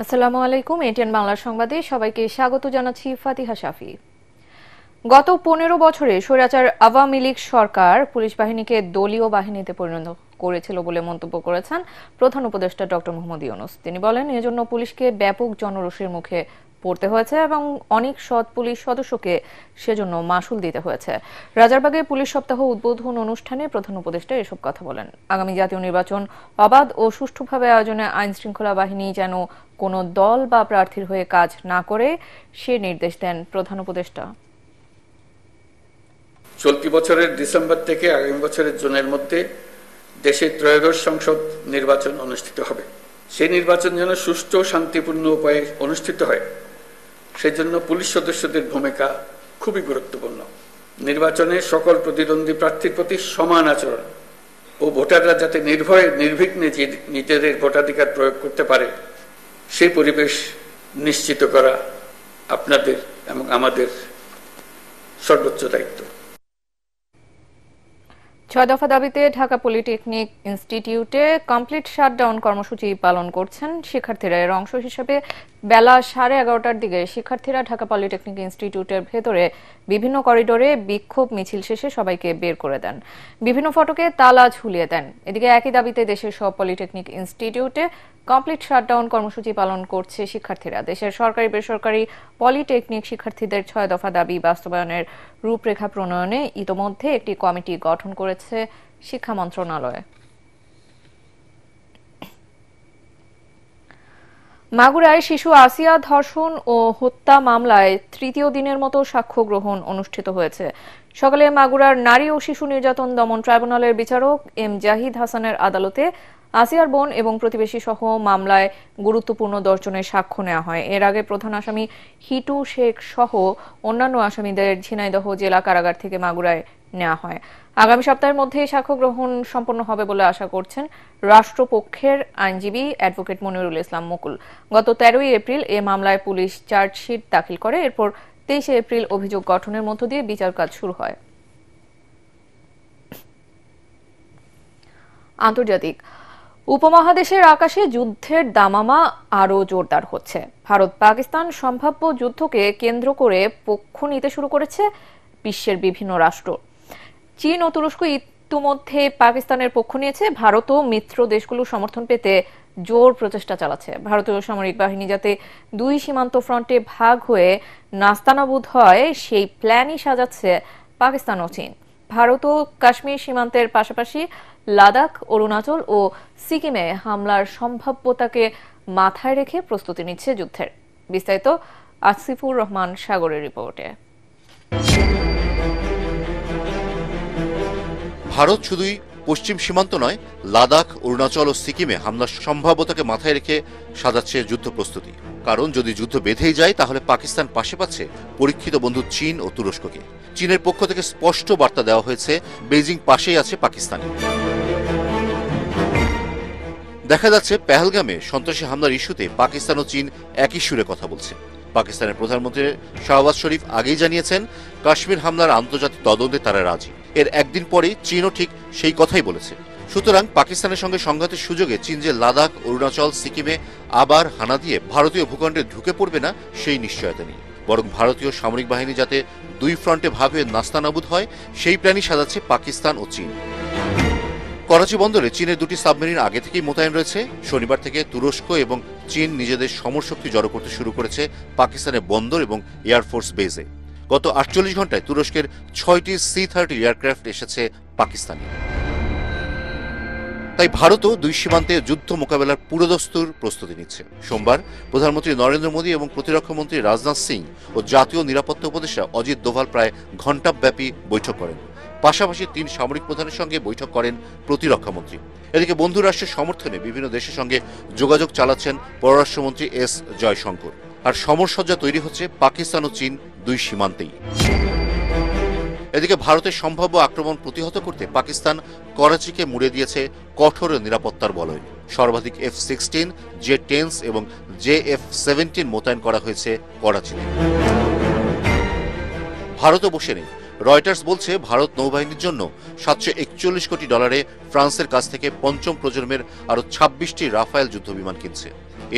আসসালামু আলাইকুম। এটিএন বাংলা সংবাদে সবাইকে স্বাগত জানাচ্ছি ফাতিহা শাফি। গত 15 বছরে স্বৈরাচার আওয়ামী লীগ সরকার পুলিশ বাহিনীকে দলীয় বাহিনীতে পরিণত করেছিল বলে মন্তব্য করেছেন প্রধান উপদেষ্টা ডক্টর মোহাম্মদ ইউনূস। তিনি বলেন, এজন্য পুলিশকে ব্যাপক জনরোষের মুখে পড়তে হয়েছে এবং অনেক সৎ পুলিশ সদস্যকে সেজন্য মাশুল দিতে হয়েছে। রাজারবাগে পুলিশ সপ্তাহ উদ্বোধন অনুষ্ঠানে প্রধান উপদেষ্টা এসব কথা বলেন। আগামী জাতীয় নির্বাচন অবাধ ও সুষ্ঠুভাবে আয়োজনে আইন শৃঙ্খলা বাহিনী যেন কোনো দল বা প্রার্থীর হয়ে কাজ না করে সে নির্দেশ দেন প্রধান উপদেষ্টা। চলতি বছরের ডিসেম্বর থেকে আগামী বছরের জুনের মধ্যে দেশে ত্রয়োদশ সংসদ নির্বাচন অনুষ্ঠিত হবে। সেই নির্বাচন যেন সুষ্ঠু ও শান্তিপূর্ণ উপায়ে অনুষ্ঠিত হয়, সেজন্য পুলিশ সদস্যদের ভূমিকা খুবই গুরুত্বপূর্ণ। নির্বাচনে সকল প্রতিদ্বন্দ্বী প্রার্থীর প্রতি সমান আচরণ ও ভোটাররা যাতে নির্ভয়ে নির্বিঘ্নে নিজেদের ভোটাধিকার প্রয়োগ করতে পারে, সেই পরিবেশ নিশ্চিত করা আপনাদের এবং আমাদের সর্বোচ্চ দায়িত্ব। 6 দফা দাবিতে ঢাকা পলিটেকনিক ইনস্টিটিউটে কমপ্লিট শাটডাউন কর্মসূচি পালন করছেন শিক্ষার্থীরা। এর অংশ হিসেবে বেলা 11:30টার দিকে শিক্ষার্থীরা ঢাকা পলিটেকনিক ইনস্টিটিউটের ভেতরে বিভিন্ন করিডোরে বিক্ষোভ মিছিল শেষে সবাইকে বের করে দেন, বিভিন্ন ফটকে তালা ঝুলিয়ে দেন। এদিকে একই দাবিতে দেশের সব পলিটেকনিক ইনস্টিটিউটে কমপ্লিট শাটডাউন কর্মসূচি পালন করছে শিক্ষার্থীরা। দেশের সরকারি বেসরকারি পলিটেকনিক শিক্ষার্থীদের 6 দফা দাবি বাস্তবায়নের রূপরেখা প্রণয়নে ইতোমধ্যে একটি কমিটি গঠন করেছে শিক্ষা মন্ত্রণালয়। মাগুরায় শিশু আসিয়া ধর্ষণ ও হত্যা মামলায় তৃতীয় দিনের মতো সাক্ষ্য গ্রহণ অনুষ্ঠিত হয়েছে। সকালে মাগুরার নারী ও শিশু নির্যাতন দমন ট্রাইব্যুনালের বিচারক এম জাহিদ হাসানের আদালতে আসিয়ার বোন এবং প্রতিবেশী সহ মামলায় গুরুত্বপূর্ণ 10 জনের সাক্ষ্য নেওয়া হয়। এর আগে প্রধান আসামি হিটু শেখ সহ অন্যান্য আসামিদের ঝিনাইদহ জেলা কারাগার থেকে মাগুরায় নেওয়া হয়। আগামী সপ্তাহের মধ্যেই সাক্ষ্য গ্রহণ সম্পন্ন হবে বলে আশা করছেন রাষ্ট্রপক্ষের আইনজীবী অ্যাডভোকেট মনিরুল ইসলাম মুকুল। গত 13 এপ্রিল এ মামলায় পুলিশ চার্জশিট দাখিল করে। এরপর 23 এপ্রিল অভিযোগ গঠনের মধ্য দিয়ে বিচার কাজ শুরু হয়। আন্তর্জাতিক উপমহাদেশের আকাশে যুদ্ধের দামামা আরও জোরদার হচ্ছে। ভারত পাকিস্তান সম্ভাব্য যুদ্ধকে কেন্দ্র করে পক্ষ নিতে শুরু করেছে বিশ্বের বিভিন্ন রাষ্ট্র। চীন ও তুরস্ক ইতিমধ্যে পাকিস্তানের পক্ষ নিয়েছে। ভারতও মিত্র দেশগুলোর সমর্থন পেতে জোর প্রচেষ্টা চালাচ্ছে। ভারতীয় সামরিক বাহিনী যাতে 2 সীমান্ত ফ্রন্টে ভাগ হয়ে নাস্তানাবুদ হয়, সেই প্ল্যানই সাজাচ্ছে পাকিস্তান ও চীন। ভারত ও কাশ্মীর সীমান্তের পাশাপাশি লাদাখ, অরুণাচল ও সিকিমে হামলার সম্ভাব্যতাকে মাথায় রেখে প্রস্তুতি নিচ্ছে যুদ্ধের। বিস্তারিত আসিফুর রহমান সাগরের রিপোর্টে। ভারত শুধুই পশ্চিম সীমান্ত নয়, লাদাখ, অরুণাচল ও সিকিমে হামলার সম্ভাব্যতাকে মাথায় রেখে সাজাচ্ছে যুদ্ধ প্রস্তুতি। কারণ যদি যুদ্ধ বেঁধেই যায়, তাহলে পাকিস্তান পাশে পাচ্ছে পরীক্ষিত বন্ধু চীন ও তুরস্ককে। চীনের পক্ষ থেকে স্পষ্ট বার্তা দেওয়া হয়েছে, বেইজিং পাশেই আছে পাকিস্তানে। দেখা যাচ্ছে পেহেলগামে সন্ত্রাসী হামলার ইস্যুতে পাকিস্তান ও চীন একই সুরে কথা বলছে। পাকিস্তানের প্রধানমন্ত্রী শাহবাজ শরীফ আগেই জানিয়েছেন, কাশ্মীর হামলার আন্তর্জাতিক তদন্তে তারা রাজি। এর একদিন পরেই চীনও ঠিক সেই কথাই বলেছে। সুতরাং পাকিস্তানের সঙ্গে সংঘাতের সুযোগে চীন যে লাদাখ, অরুণাচল, সিকিমে আবার হানা দিয়ে ভারতীয় ভূখণ্ডে ঢুকে পড়বে না, সেই নিশ্চয়তা নেই। বরং ভারতীয় সামরিক বাহিনী যাতে 2 ফ্রন্টে ভাগ হয়ে নাস্তানাবুদ হয়, সেই প্ল্যানই সাজাচ্ছে পাকিস্তান ও চীন। করাচি বন্দরে চীনের 2টি সাবমেরিন আগে থেকেই মোতায়েন রয়েছে। শনিবার থেকে তুরস্ক এবং চীন নিজেদের সমরশক্তি জড়ো করতে শুরু করেছে পাকিস্তানের বন্দর এবং এয়ারফোর্স বেজে। গত 48 ঘন্টায় তুরস্কের 6টি C-30 এয়ারক্রাফট এসেছে পাকিস্তানে। তাই ভারতও 2 সীমান্তে যুদ্ধ মোকাবেলার পুরোদস্তুর প্রস্তুতি নিচ্ছে। সোমবার প্রধানমন্ত্রী নরেন্দ্র মোদী এবং প্রতিরক্ষামন্ত্রী রাজনাথ সিং ও জাতীয় নিরাপত্তা উপদেষ্টা অজিত দোভাল প্রায় ঘণ্টাব্যাপী বৈঠক করেন। পাশাপাশি 3 সামরিক প্রধানের সঙ্গে বৈঠক করেন প্রতিরক্ষামন্ত্রী। এদিকে বন্ধু রাষ্ট্রের সমর্থনে বিভিন্ন দেশের সঙ্গে যোগাযোগ চালাচ্ছেন পররাষ্ট্রমন্ত্রী এস জয়শঙ্কর। আর সমরসজ্জা তৈরি হচ্ছে পাকিস্তান ও চীন 2 সীমান্তেই। এদিকে ভারতের সম্ভাব্য আক্রমণ প্রতিহত করতে পাকিস্তান করাচিকে মুড়ে দিয়েছে কঠোর নিরাপত্তার বলয়। সর্বাধিক F-16, J-10 এবং JF-17 মোতায়েন করা হয়েছে করাচিতে। ভারতও বসে নেই। রয়টার্স বলছে, ভারত নৌবাহিনীর জন্য $741 কোটি ফ্রান্সের কাছ থেকে 5ম প্রজন্মের আরও 26টি রাফায়েল যুদ্ধবিমান কিনছে।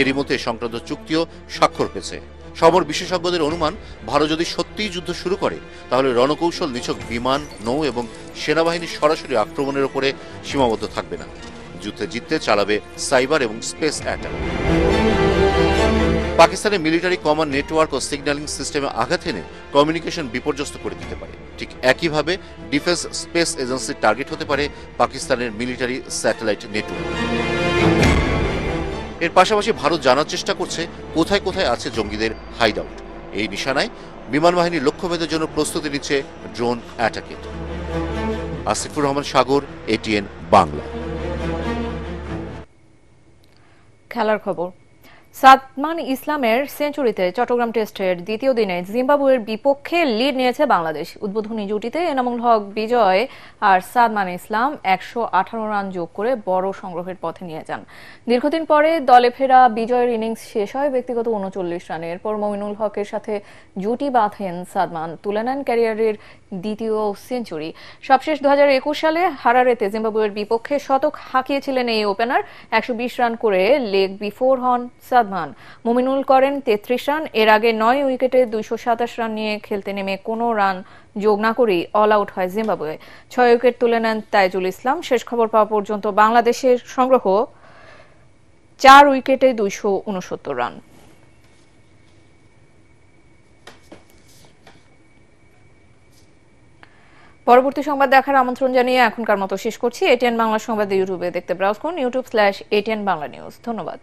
এরই মধ্যে সংক্রান্ত চুক্তিও স্বাক্ষর হয়েছে। সমর বিশেষজ্ঞদের অনুমান, ভারত যদি সত্যিই যুদ্ধ শুরু করে তাহলে রণকৌশল নিছক বিমান, নৌ এবং সেনাবাহিনীর সরাসরি আক্রমণের উপরে সীমাবদ্ধ থাকবে না। যুদ্ধে জিততে চালাবে সাইবার এবং স্পেস অ্যাটাক। পাকিস্তানের মিলিটারি কমান্ড নেটওয়ার্ক ও সিগন্যালিং সিস্টেমে আঘাত এনে কমিউনিকেশন বিপর্যস্ত করে দিতে পারে। ঠিক একইভাবে ডিফেন্স স্পেস এজেন্সির টার্গেট হতে পারে পাকিস্তানের মিলিটারি স্যাটেলাইট নেটওয়ার্ক। এর পাশাপাশি ভারত জানার চেষ্টা করছে কোথায় কোথায় আছে জঙ্গিদের হাইড আউট। এই নিশানায় বিমান বাহিনীর লক্ষ্যভেদের জন্য প্রস্তুতি নিচ্ছে ড্রোন অ্যাটাকের। আসিফুর রহমান সাগর, এটিএন বাংলা। খেলার খবর। সাদমান ইসলামের সেঞ্চুরিতে চট্টগ্রাম টেস্টের দ্বিতীয় দিনে জিম্বাবুয়ের বিপক্ষে লিড নিয়েছে বাংলাদেশ। উদ্বোধনী জুটিতে এনামুল হক বিজয় আর সাদমান ইসলাম 118 রান যোগ করে বড় সংগ্রহের পথে নিয়ে যান। দীর্ঘদিন পরে দলে ফেরা বিজয়ের ইনিংস শেষ হয় ব্যক্তিগত 39 রানে। এরপর মমিনুল হকের সাথে জুটি বাঁধেন সাদমান, তুলে নেন ক্যারিয়ারের দ্বিতীয় সেঞ্চুরি। সবশেষ 2021 সালে হারারেতে জিম্বাবুয়ের বিপক্ষে শতক হাঁকিয়েছিলেন এই ওপেনার। 120 রান করে লেগ বিফোর হন সাদমান। মমিনুল করেন 33 রান। এর আগে 9 উইকেটে 227 রান নিয়ে খেলতে নেমে কোনো রান যোগ না করেই অল আউট হয় জিম্বাবুয়ে। 6 উইকেট তুলে নেন তাইজুল ইসলাম। শেষ খবর পাওয়া পর্যন্ত বাংলাদেশের সংগ্রহ 4 উইকেটে 269 রান। পরবর্তী সংবাদ দেখার আমন্ত্রণ জানিয়ে এখনকার মতো শেষ করছি। এটিএন বাংলা সংবাদ ইউটিউবে দেখতে ব্রাউজ করুন, youtube/ATN Bangla News। ধন্যবাদ।